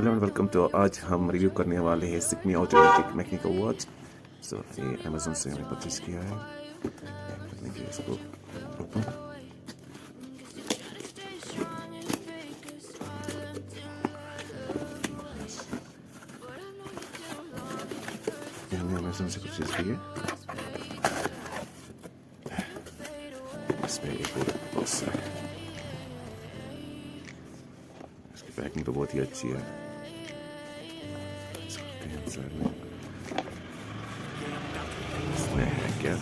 Hello and welcome to. आज हम review करने वाले हैं सिकमी ऑटोमेटिक मैकेनिकल वॉच। सो ये अमेजोन से हमने परचेज किया है। करने के इसको ओपन। ये हमने अमेजोन से परचेज की है। इसमें एक और बॉक्स है। इसकी पैकिंग तो बहुत ही अच्छी है। साइड में इसमें है क्या,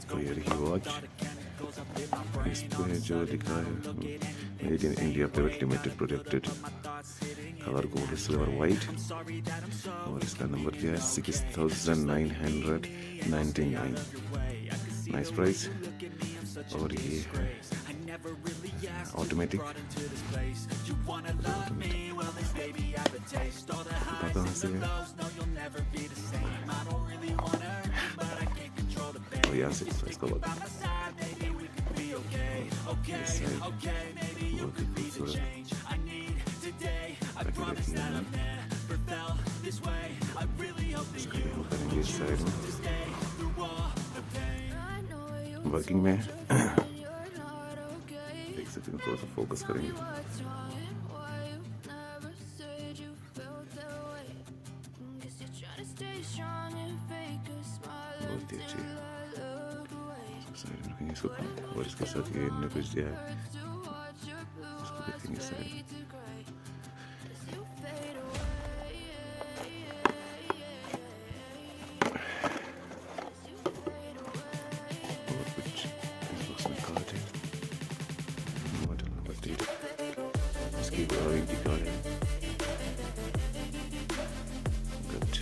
तो ये रही वॉच। इस पे जो लिखा है made in India private limited, protected, colour gold silver white, और इसका नंबर दिया है 6999। Nice price. और ये है ऑटोमेटिक। कहाँ से है? और यहाँ से इसका बहुत ही खूबसूरत इस साइड में वर्किंग में देख सकते हैं। थोड़ा सा फोकस करेंगे। बहुत ही अच्छी है। साइड में रखेंगे इसको, और इसके साथ ये इन्होंने कुछ दिया है, इसको देखेंगे साइड। इसकी वारंटी कार्ड है। Good.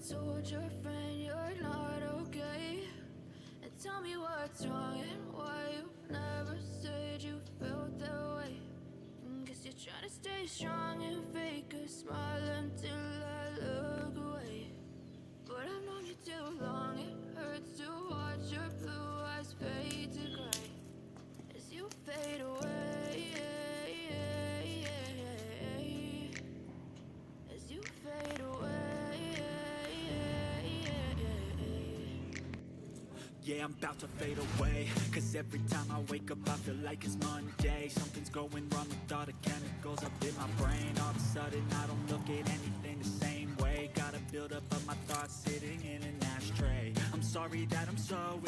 Told your friend you're not okay, and tell me what's wrong and why you never said you felt that way. Guess you're trying to stay strong and fake a smile until I look away. But I've known you too long, it hurts to watch your blue eyes fade to gray as you fade away, as you fade away. Yeah, I'm about to fade away. Cause every time I wake up I feel like it's Monday. Something's going wrong with all the chemicals up in my brain. All of a sudden I don't look at anything the same way. Gotta build up of my thoughts sitting in an ashtray. I'm sorry that I'm so